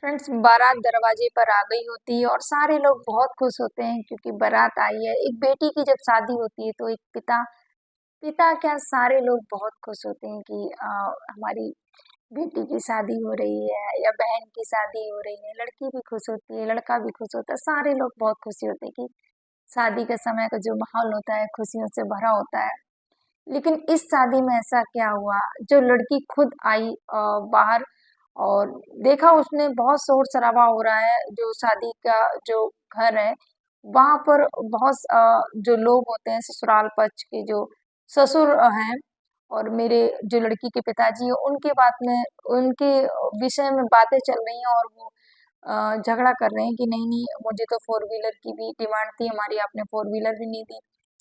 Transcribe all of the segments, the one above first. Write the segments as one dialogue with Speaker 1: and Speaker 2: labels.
Speaker 1: Friends, बारात दरवाजे पर आ गई होती है और सारे लोग बहुत खुश होते हैं क्योंकि बारात आई है। एक बेटी की जब शादी होती है तो एक पिता पिता क्या सारे लोग बहुत खुश होते हैं कि हमारी बेटी की शादी हो रही है या बहन की शादी हो रही है। लड़की भी खुश होती है, लड़का भी खुश होता है, सारे लोग बहुत खुशी होते हैं कि शादी के समय का जो माहौल होता है खुशियों से भरा होता है। लेकिन इस शादी में ऐसा क्या हुआ, जो लड़की खुद आई बाहर और देखा उसने बहुत शोर शराबा हो रहा है। जो शादी का जो घर है वहां पर बहुत जो लोग होते हैं ससुराल पक्ष के जो ससुर हैं और मेरे जो लड़की के पिताजी हैं उनके बात में उनके विषय में बातें चल रही हैं और वो झगड़ा कर रहे हैं कि नहीं नहीं, मुझे तो फोर व्हीलर की भी डिमांड थी, हमारी आपने फोर व्हीलर भी नहीं दी,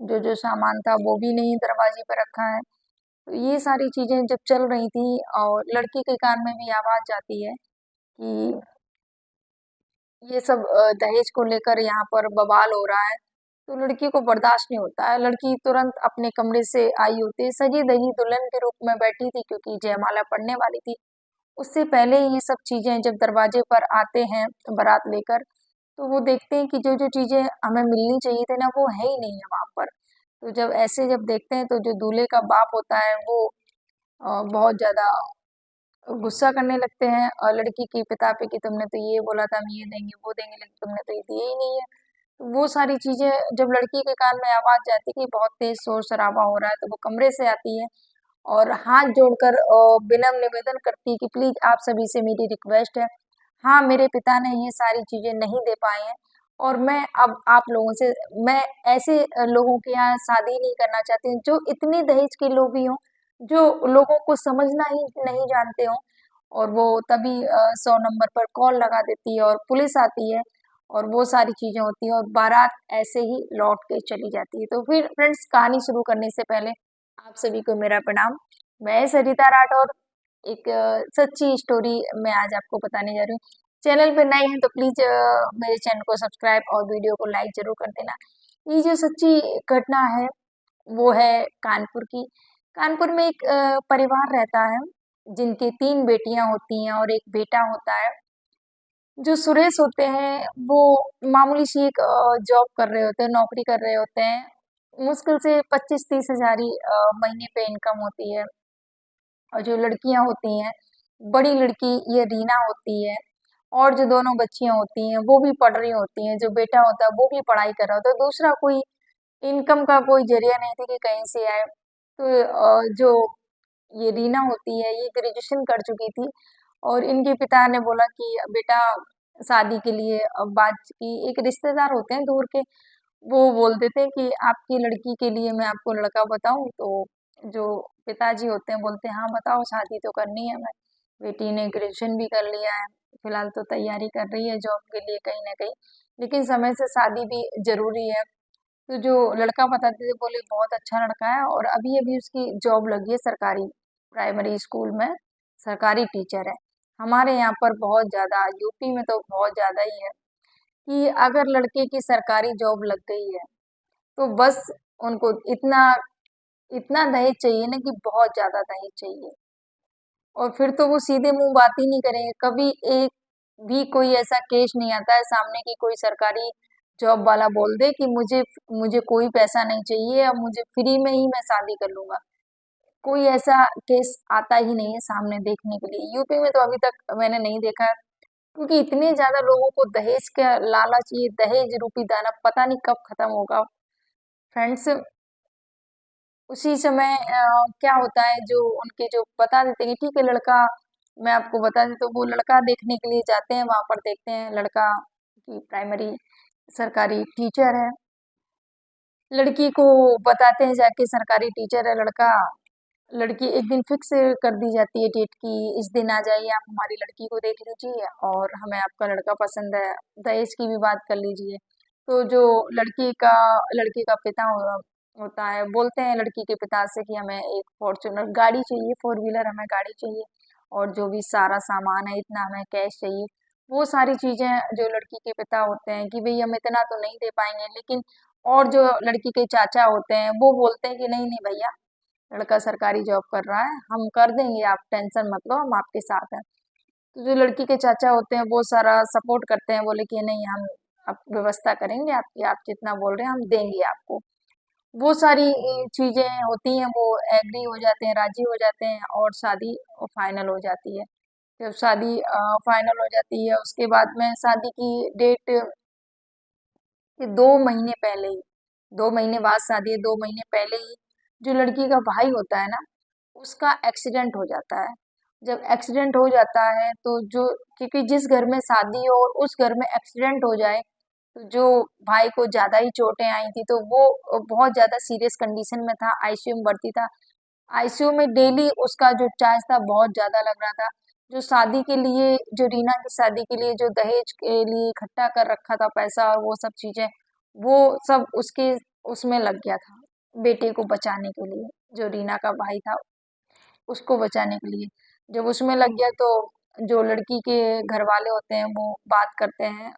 Speaker 1: जो जो सामान था वो भी नहीं दरवाजे पर रखा है। तो ये सारी चीजें जब चल रही थी और लड़की के कान में भी आवाज जाती है कि ये सब दहेज को लेकर यहाँ पर बवाल हो रहा है। तो लड़की को बर्दाश्त नहीं होता है। लड़की तुरंत अपने कमरे से आई होती है, सजी धजी दुल्हन के रूप में बैठी थी क्योंकि जयमाला पड़ने वाली थी। उससे पहले ये सब चीजें जब दरवाजे पर आते हैं बारात लेकर, तो वो देखते हैं कि जो जो चीजें हमें मिलनी चाहिए थी ना वो है ही नहीं है वहां पर। तो जब देखते हैं तो जो दूल्हे का बाप होता है वो बहुत ज्यादा गुस्सा करने लगते हैं और लड़की के पिता पे कि तुमने तो ये बोला था हम ये देंगे वो देंगे, लेकिन तुमने तो ये दिए ही नहीं है। तो वो सारी चीजें जब लड़की के कान में आवाज जाती है कि बहुत तेज शोर शराबा हो रहा है, तो वो कमरे से आती है और हाथ जोड़कर विनम्र निवेदन करती है कि प्लीज आप सभी से मेरी रिक्वेस्ट है, हाँ मेरे पिता ने ये सारी चीजें नहीं दे पाए हैं और मैं अब आप लोगों से मैं ऐसे लोगों के यहाँ शादी नहीं करना चाहती हूँ जो इतने दहेज के लोभी हों, जो लोगों को समझना ही नहीं जानते हो। और वो तभी 100 नंबर पर कॉल लगा देती है और पुलिस आती है और वो सारी चीजें होती हैं और बारात ऐसे ही लौट के चली जाती है। तो फिर फ्रेंड्स, कहानी शुरू करने से पहले आप सभी को मेरा प्रणाम। मैं सरिता राठौर, एक सच्ची स्टोरी मैं आज आपको बताने जा रही हूँ। चैनल पे नए हैं तो प्लीज मेरे चैनल को सब्सक्राइब और वीडियो को लाइक जरूर कर देना। ये जो सच्ची घटना है वो है कानपुर की। कानपुर में एक परिवार रहता है जिनकी 3 बेटियां होती हैं और एक बेटा होता है। जो सुरेश होते हैं वो मामूली सी एक जॉब कर रहे होते हैं, नौकरी कर रहे होते हैं। मुश्किल से 25-30 हजार ही महीने पे इनकम होती है। और जो लड़कियां होती हैं, बड़ी लड़की ये रीना होती है और जो दोनों बच्चियां होती हैं वो भी पढ़ रही होती हैं। जो बेटा होता है वो भी पढ़ाई कर रहा होता है। दूसरा कोई इनकम का कोई जरिया नहीं था कि कहीं से आए। तो जो ये रीना होती है ये ग्रेजुएशन कर चुकी थी और इनके पिता ने बोला कि बेटा शादी के लिए बात की, एक रिश्तेदार होते हैं दूर के, वो बोल देते हैं कि आपकी लड़की के लिए मैं आपको लड़का बताऊं। तो जो पिताजी होते हैं बोलते हैं हाँ बताओ, शादी तो करनी है हमें, बेटी ने ग्रेजुएशन भी कर लिया है, फिलहाल तो तैयारी कर रही है जॉब के लिए कहीं ना कहीं, लेकिन समय से शादी भी जरूरी है। तो जो लड़का बताते थे बोले बहुत अच्छा लड़का है और अभी अभी उसकी जॉब लगी है सरकारी प्राइमरी स्कूल में, सरकारी टीचर है। हमारे यहाँ पर बहुत ज्यादा, यूपी में तो बहुत ज्यादा ही है कि अगर लड़के की सरकारी जॉब लग गई है तो बस उनको इतना इतना दहेज चाहिए ना कि बहुत ज्यादा दहेज चाहिए। और फिर तो वो सीधे मुंह बात ही नहीं करेंगे। कभी एक भी कोई ऐसा केस नहीं आता है सामने की कोई सरकारी जॉब वाला बोल दे कि मुझे मुझे कोई पैसा नहीं चाहिए, अब मुझे फ्री में ही मैं शादी कर लूंगा। कोई ऐसा केस आता ही नहीं है सामने देखने के लिए। यूपी में तो अभी तक मैंने नहीं देखा है क्योंकि इतने ज्यादा लोगों को दहेज का लालच, ये दहेज रूपी दाना पता नहीं कब खत्म होगा। फ्रेंड्स, उसी समय क्या होता है, जो उनके जो बता देते हैं कि ठीक है लड़का, मैं आपको बता दें तो वो लड़का देखने के लिए जाते हैं, वहां पर देखते हैं लड़का की प्राइमरी सरकारी टीचर है। लड़की को बताते हैं जाके सरकारी टीचर है लड़का। लड़की एक दिन फिक्स कर दी जाती है डेट की, इस दिन आ जाइए आप हमारी लड़की को देख लीजिए और हमें आपका लड़का पसंद है, दहेज की भी बात कर लीजिए। तो जो लड़की का पिता होता है बोलते हैं लड़की के पिता से कि हमें एक फॉर्च्यूनर गाड़ी चाहिए, फोर व्हीलर हमें गाड़ी चाहिए और जो भी सारा सामान है इतना हमें कैश चाहिए। वो सारी चीजें जो लड़की के पिता होते हैं कि भाई हम इतना तो नहीं दे पाएंगे, लेकिन और जो लड़की के चाचा होते हैं वो बोलते हैं कि नहीं नहीं भैया, लड़का सरकारी जॉब कर रहा है, हम कर देंगे, आप टेंशन मत लो, हम आपके साथ हैं। तो जो लड़की के चाचा होते हैं वो सारा सपोर्ट करते हैं, बोले कि नहीं हम आप व्यवस्था करेंगे आपकी, आप जितना बोल रहे हैं हम देंगे आपको। वो सारी चीजें होती हैं, वो एग्री हो जाते हैं, राजी हो जाते हैं और शादी फाइनल हो जाती है। जब शादी फाइनल हो जाती है उसके बाद में शादी की डेट के 2 महीने पहले ही, 2 महीने बाद शादी है, 2 महीने पहले ही जो लड़की का भाई होता है ना, उसका एक्सीडेंट हो जाता है। जब एक्सीडेंट हो जाता है तो जो, क्योंकि जिस घर में शादी हो और उस घर में एक्सीडेंट हो जाए, तो जो भाई को ज्यादा ही चोटें आई थी तो वो बहुत ज्यादा सीरियस कंडीशन में था, आईसीयू में भर्ती था। आईसीयू में डेली उसका जो चार्ज था बहुत ज्यादा लग रहा था। जो शादी के लिए, जो रीना की शादी के लिए जो दहेज के लिए इकट्ठा कर रखा था पैसा और वो सब चीजें, वो सब उसके उसमें लग गया था, बेटे को बचाने के लिए, जो रीना का भाई था उसको बचाने के लिए। जब उसमें लग गया तो जो लड़की के घर वाले होते हैं वो बात करते हैं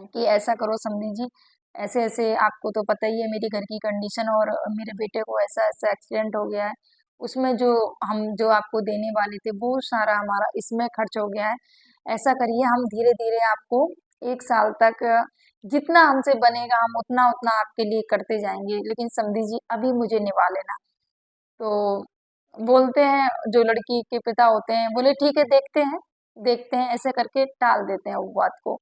Speaker 1: कि ऐसा करो समधी जी, ऐसे ऐसे आपको तो पता ही है मेरी घर की कंडीशन, और मेरे बेटे को ऐसा ऐसा एक्सीडेंट हो गया है, उसमें जो हम जो आपको देने वाले थे वो सारा हमारा इसमें खर्च हो गया है। ऐसा करिए हम धीरे धीरे आपको 1 साल तक जितना हमसे बनेगा हम उतना उतना आपके लिए करते जाएंगे, लेकिन समधी जी अभी मुझे निभा लेना। तो बोलते हैं, जो लड़की के पिता होते हैं बोले ठीक है देखते हैं, देखते हैं, ऐसे करके टाल देते हैं वो बात को।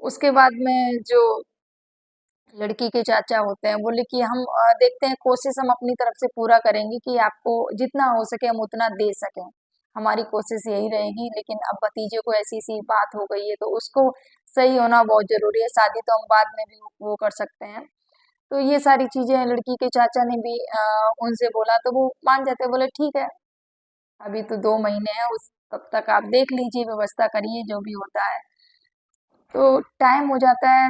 Speaker 1: उसके बाद में जो लड़की के चाचा होते हैं बोले कि हम देखते हैं, कोशिश हम अपनी तरफ से पूरा करेंगे कि आपको जितना हो सके हम उतना दे सकें, हमारी कोशिश यही रहेगी, लेकिन अब भतीजे को ऐसी सी बात हो गई है तो उसको सही होना बहुत जरूरी है, शादी तो हम बाद में भी वो कर सकते हैं। तो ये सारी चीजें लड़की के चाचा ने भी उनसे बोला तो वो मान जाते हैं, बोले ठीक है अभी तो 2 महीने हैं, उस तब तक आप देख लीजिए, व्यवस्था करिए जो भी होता है। तो टाइम हो जाता है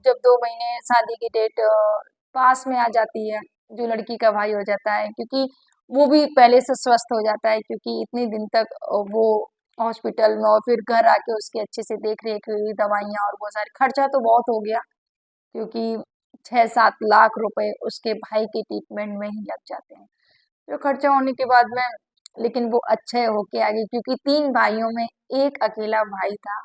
Speaker 1: जब 2 महीने शादी की डेट पास में आ जाती है, जो लड़की का भाई हो जाता है, क्योंकि वो भी पहले से स्वस्थ हो जाता है, क्योंकि इतने दिन तक वो हॉस्पिटल में और फिर घर आके उसकी अच्छे से देख रेख हुई, दवाइयाँ और वो सारे खर्चा तो बहुत हो गया, क्योंकि 6-7 लाख रुपए उसके भाई के ट्रीटमेंट में ही लग जाते हैं। जो खर्चा होने के बाद में, लेकिन वो अच्छे होके आ गई, क्योंकि 3 भाइयों में एक अकेला भाई था।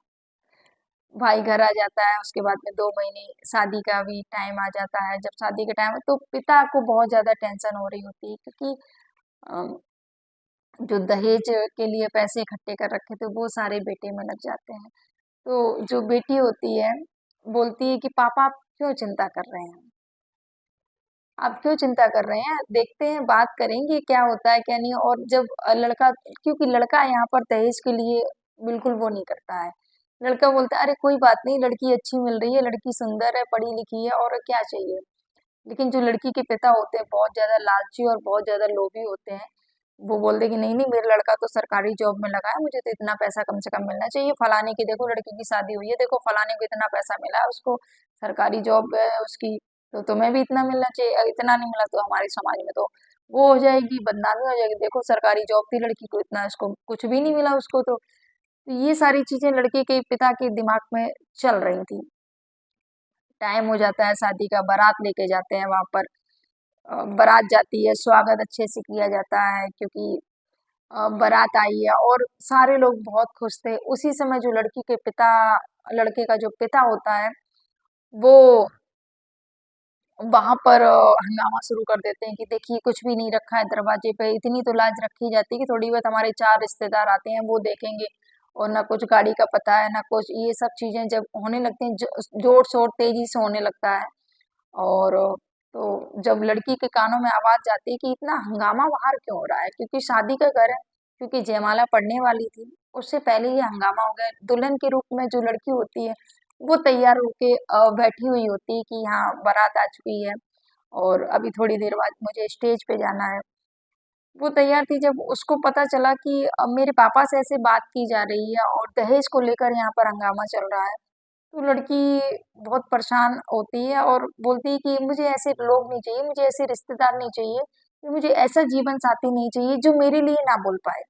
Speaker 1: भाई घर आ जाता है, उसके बाद में 2 महीने शादी का भी टाइम आ जाता है। जब शादी का टाइम है तो पिता को बहुत ज्यादा टेंशन हो रही होती है, क्योंकि अम, जो दहेज के लिए पैसे इकट्ठे कर रखे थे वो सारे बेटे में लग जाते हैं। तो जो बेटी होती है बोलती है कि पापा आप क्यों चिंता कर रहे हैं, आप क्यों चिंता कर रहे हैं, देखते हैं बात करेंगे क्या होता है क्या नहीं। और जब लड़का, क्योंकि लड़का यहाँ पर दहेज के लिए बिल्कुल वो नहीं करता है, लड़का बोलता है अरे कोई बात नहीं, लड़की अच्छी मिल रही है, लड़की सुंदर है, पढ़ी लिखी है, और क्या चाहिए। लेकिन जो लड़की के पिता होते हैं बहुत ज्यादा लालची और बहुत ज्यादा लोभी होते हैं, वो बोलते कि नहीं नहीं मेरा लड़का तो सरकारी जॉब में लगा है, मुझे तो इतना पैसा कम से कम मिलना चाहिए, फलाने की देखो लड़की की शादी हुई है, देखो फलाने को इतना पैसा मिला है, उसको सरकारी जॉब है उसकी, तो तुम्हें भी इतना मिलना चाहिए, अगर इतना नहीं मिला तो हमारे समाज में तो वो हो जाएगी, बदनामी हो जाएगी, देखो सरकारी जॉब थी लड़की को, इतना इसको कुछ भी नहीं मिला उसको तो ये सारी चीजें लड़के के पिता के दिमाग में चल रही थी। टाइम हो जाता है शादी का, बारात लेके जाते हैं वहां पर, बारात जाती है, स्वागत अच्छे से किया जाता है, क्योंकि बारात आई है और सारे लोग बहुत खुश थे। उसी समय जो लड़की के पिता, लड़के का जो पिता होता है वो वहां पर हंगामा शुरू कर देते हैं कि देखिए कुछ भी नहीं रखा है दरवाजे पे, इतनी तो लाज रखी जाती है कि थोड़ी बहुत हमारे 4 रिश्तेदार आते हैं वो देखेंगे, और ना कुछ गाड़ी का पता है ना कुछ, ये सब चीजें जब होने लगती हैं जोर शोर तेजी से होने लगता है। और तो जब लड़की के कानों में आवाज जाती है कि इतना हंगामा बाहर क्यों हो रहा है, क्योंकि शादी का घर है, क्योंकि जयमाला पड़ने वाली थी, उससे पहले ही हंगामा हो गया। दुल्हन के रूप में जो लड़की होती है वो तैयार होके बैठी हुई होती है कि हाँ बारात आ चुकी है और अभी थोड़ी देर बाद मुझे स्टेज पे जाना है। वो तैयार थी, जब उसको पता चला कि मेरे पापा से ऐसे बात की जा रही है और दहेज को लेकर यहाँ पर हंगामा चल रहा है, तो लड़की बहुत परेशान होती है और बोलती है कि मुझे ऐसे लोग नहीं चाहिए, मुझे ऐसे रिश्तेदार नहीं चाहिए, मुझे ऐसा जीवन साथी नहीं चाहिए जो मेरे लिए ना बोल पाए।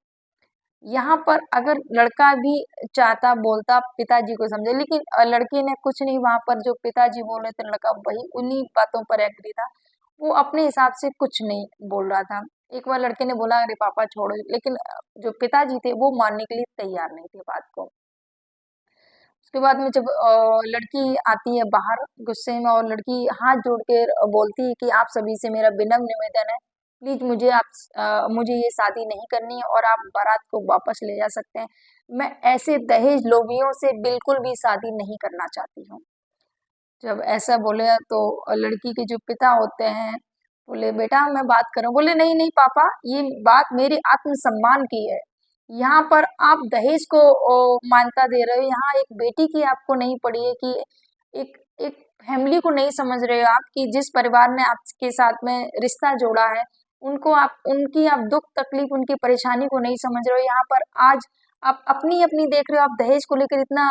Speaker 1: यहाँ पर अगर लड़का भी चाहता बोलता पिताजी को समझे, लेकिन लड़के ने कुछ नहीं, वहां पर जो पिताजी बोल रहे थे लड़का वही उन्हीं बातों पर एग्री था, वो अपने हिसाब से कुछ नहीं बोल रहा था। एक बार लड़के ने बोला अरे पापा छोड़ो, लेकिन जो पिताजी थे वो मानने के लिए तैयार नहीं थे बात को। उसके बाद में जब लड़की आती है बाहर गुस्से में, और लड़की हाथ जोड़ के बोलती है कि आप सभी से मेरा विनम्र निवेदन है, प्लीज मुझे ये शादी नहीं करनी है और आप बारात को वापस ले जा सकते हैं। मैं ऐसे दहेज लोभियों से बिल्कुल भी शादी नहीं करना चाहती हूँ। जब ऐसा बोले तो लड़की के जो पिता होते हैं बोले बेटा मैं बात कर रहा हूँ। बोले नहीं नहीं पापा, ये बात मेरी आत्मसम्मान की है। यहाँ पर आप दहेज को मान्यता दे रहे हो, यहाँ एक बेटी की आपको नहीं पड़ी है कि एक एक फैमिली को नहीं समझ रहे हो आप, कि जिस परिवार ने आपके साथ में रिश्ता जोड़ा है उनको आप, उनकी आप दुख तकलीफ उनकी परेशानी को नहीं समझ रहे हो। यहाँ पर आज आप अपनी अपनी देख रहे हो, आप दहेज को लेकर इतना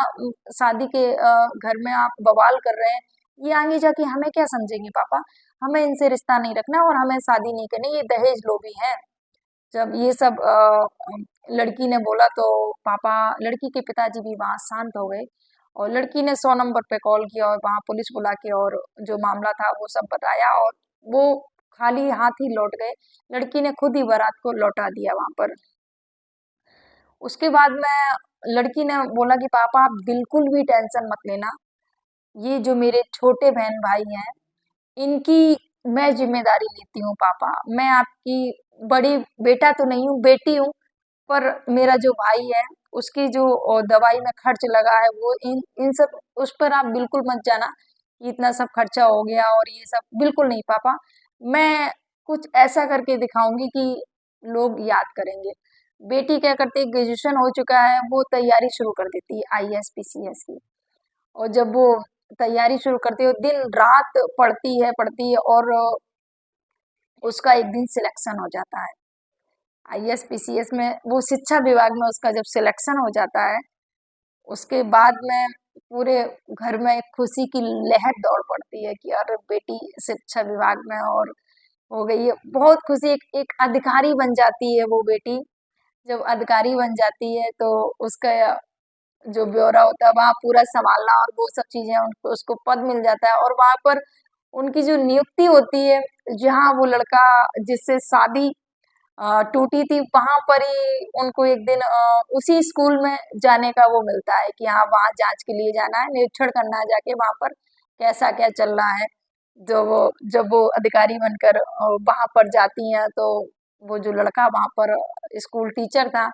Speaker 1: शादी के घर में आप बवाल कर रहे हैं। ये आगे जाके हमें क्या समझेंगे पापा, हमें इनसे रिश्ता नहीं रखना और हमें शादी नहीं करनी, ये दहेज लोभी है। जब ये सब लड़की ने बोला तो पापा, लड़की के पिताजी भी वहां शांत हो गए, और लड़की ने 100 नंबर पे कॉल किया और वहां पुलिस बुला के और जो मामला था वो सब बताया, और वो खाली हाथ ही लौट गए। लड़की ने खुद ही बारात को लौटा दिया वहां पर। उसके बाद में लड़की ने बोला कि पापा आप बिल्कुल भी टेंशन मत लेना, ये जो मेरे छोटे बहन भाई हैं इनकी मैं जिम्मेदारी लेती हूँ पापा। मैं आपकी बड़ी बेटा तो नहीं हूँ, बेटी हूँ, पर मेरा जो भाई है उसकी जो दवाई में खर्च लगा है वो इन सब उस पर आप बिल्कुल मत जाना कि इतना सब खर्चा हो गया और ये सब, बिल्कुल नहीं पापा। मैं कुछ ऐसा करके दिखाऊंगी कि लोग याद करेंगे। बेटी क्या करती है, ग्रेजुएशन हो चुका है, वो तैयारी शुरू कर देती है आईएएस पीसीएस की। और जब वो तैयारी शुरू करती है, दिन रात पढ़ती है और उसका एक दिन सिलेक्शन हो जाता है आईएएस पीसीएस में, वो शिक्षा विभाग में उसका जब सिलेक्शन हो जाता है, उसके बाद में पूरे घर में एक खुशी की लहर दौड़ पड़ती है कि अरे बेटी शिक्षा विभाग में और हो गई है, बहुत खुशी। एक अधिकारी बन जाती है वो बेटी। जब अधिकारी बन जाती है तो उसका जो ब्यौरा होता है वहाँ पूरा संभालना और वो सब चीजें उनको, उसको पद मिल जाता है, और वहां पर उनकी जो नियुक्ति होती है, जहाँ वो लड़का जिससे शादी टूटी थी वहां पर ही उनको एक दिन उसी स्कूल में जाने का वो मिलता है कि हाँ वहाँ जांच के लिए जाना है, निरीक्षण करना है जाके वहां पर कैसा क्या चल रहा है। जब वो अधिकारी बनकर वहां पर जाती हैं तो वो जो लड़का वहां पर स्कूल टीचर था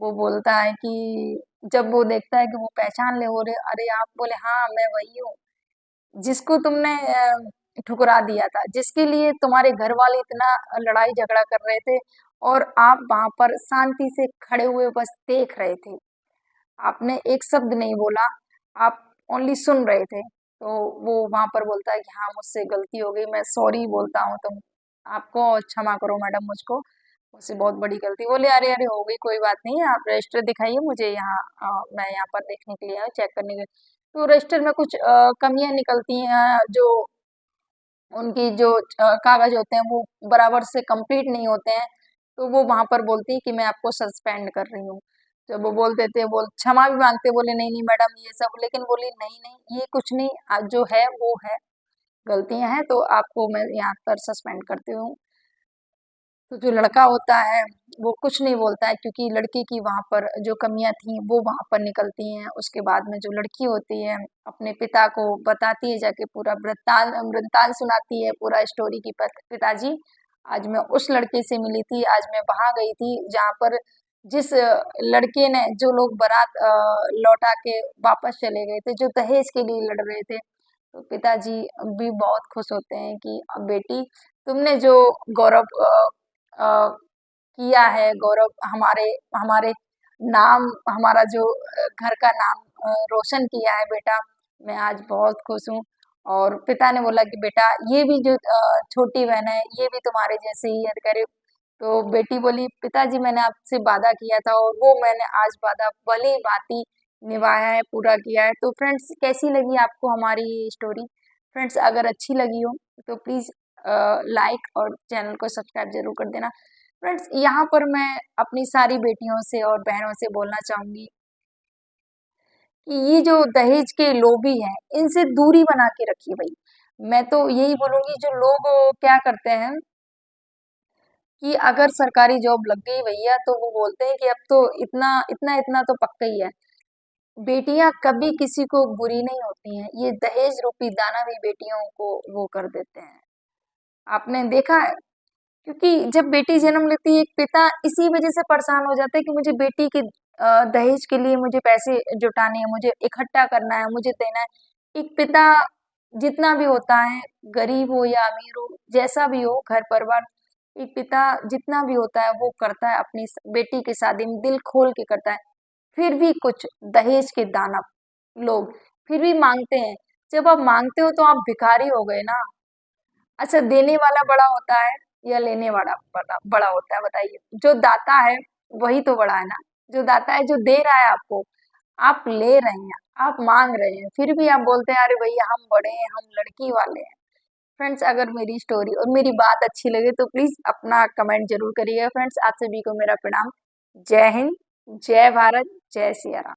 Speaker 1: वो बोलता है कि जब वो देखता है कि वो पहचान ले, बोले अरे आप, बोले हाँ मैं वही हूँ जिसको तुमने ठुकरा दिया था, जिसके लिए तुम्हारे घर वाले इतना लड़ाई झगड़ा कर रहे थे और आप वहां पर शांति से खड़े हुए बस देख रहे थे। आपने एक शब्द नहीं बोला, आप ओनली सुन रहे थे। तो वो वहां पर बोलता है कि हाँ मुझसे गलती हो गई, मैं सॉरी बोलता हूँ, तुम आपको क्षमा करो मैडम, मुझको मुझसे बहुत बड़ी गलती। बोले अरे अरे हो गई, कोई बात नहीं, आप रजिस्टर दिखाइए मुझे यहाँ, मैं यहाँ पर देखने के लिए आया, चेक करने के लिए। तो रजिस्टर में कुछ कमियां निकलती हैं, जो उनकी जो कागज होते हैं वो बराबर से कंप्लीट नहीं होते हैं, तो वो वहां पर बोलती है कि मैं आपको सस्पेंड कर रही हूँ। जब वो बोल देते हैं, बोल क्षमा भी मांगते, बोले नहीं नहीं मैडम ये सब, लेकिन बोली नहीं नहीं ये कुछ नहीं, आज जो है वो है, गलतियां हैं तो आपको मैं यहाँ पर सस्पेंड करती हूँ। तो जो लड़का होता है वो कुछ नहीं बोलता है, क्योंकि लड़की की वहां पर जो कमियां थी वो वहां पर निकलती हैं। उसके बाद में जो लड़की होती है अपने पिता को बताती है, जाके पूरा वृत्तांत वृत्तांत सुनाती है पूरा स्टोरी की, पिताजी आज मैं उस लड़के से मिली थी, आज मैं वहां गई थी जहाँ पर जिस लड़के ने, जो लोग बारात लौटा के वापस चले गए थे, जो दहेज के लिए लड़ रहे थे, तो पिताजी भी बहुत खुश होते हैं कि बेटी तुमने जो गौरव अ, किया है, गौरव हमारे हमारे नाम, हमारा जो घर का नाम रोशन किया है बेटा, मैं आज बहुत खुश हूँ। और पिता ने बोला कि बेटा ये भी जो छोटी बहन है ये भी तुम्हारे जैसे ही है करे। तो बेटी बोली पिताजी मैंने आपसे वादा किया था और वो मैंने आज वादा भली भांति निभाया है, पूरा किया है। तो फ्रेंड्स कैसी लगी आपको हमारी ये स्टोरी? फ्रेंड्स अगर अच्छी लगी हो तो प्लीज लाइक और चैनल को सब्सक्राइब जरूर कर देना। फ्रेंड्स यहाँ पर मैं अपनी सारी बेटियों से और बहनों से बोलना चाहूंगी कि ये जो दहेज के लोभी हैं इनसे दूरी बना के रखिए भाई। मैं तो यही बोलूंगी, जो लोग क्या करते हैं कि अगर सरकारी जॉब लग गई भैया तो वो बोलते हैं कि अब तो इतना इतना इतना तो पक्का ही है। बेटियां कभी किसी को बुरी नहीं होती हैं, ये दहेज रूपी दाना भी बेटियों को वो कर देते हैं। आपने देखा है? क्योंकि जब बेटी जन्म लेती है एक पिता इसी वजह से परेशान हो जाता है कि मुझे बेटी के दहेज के लिए मुझे पैसे जुटाने हैं, मुझे इकट्ठा करना है, मुझे देना है। एक पिता जितना भी होता है, गरीब हो या अमीर हो, जैसा भी हो घर परिवार, एक पिता जितना भी होता है वो करता है अपनी बेटी की शादी में दिल खोल के करता है। फिर भी कुछ दहेज के दानव लोग फिर भी मांगते हैं। जब आप मांगते हो तो आप भिखारी हो गए ना। अच्छा, देने वाला बड़ा होता है या लेने वाला बड़ा बड़ा होता है, बताइए? जो दाता है वही तो बड़ा है ना। जो दाता है, जो दे रहा है आपको, आप ले रहे हैं, आप मांग रहे हैं, फिर भी आप बोलते हैं अरे भैया हम बड़े हैं, हम लड़की वाले हैं। फ्रेंड्स, अगर मेरी स्टोरी और मेरी बात अच्छी लगे तो प्लीज अपना कमेंट जरूर करिएगा। फ्रेंड्स, आप सभी को मेरा प्रणाम। जय हिंद, जय भारत, जय सिया राम।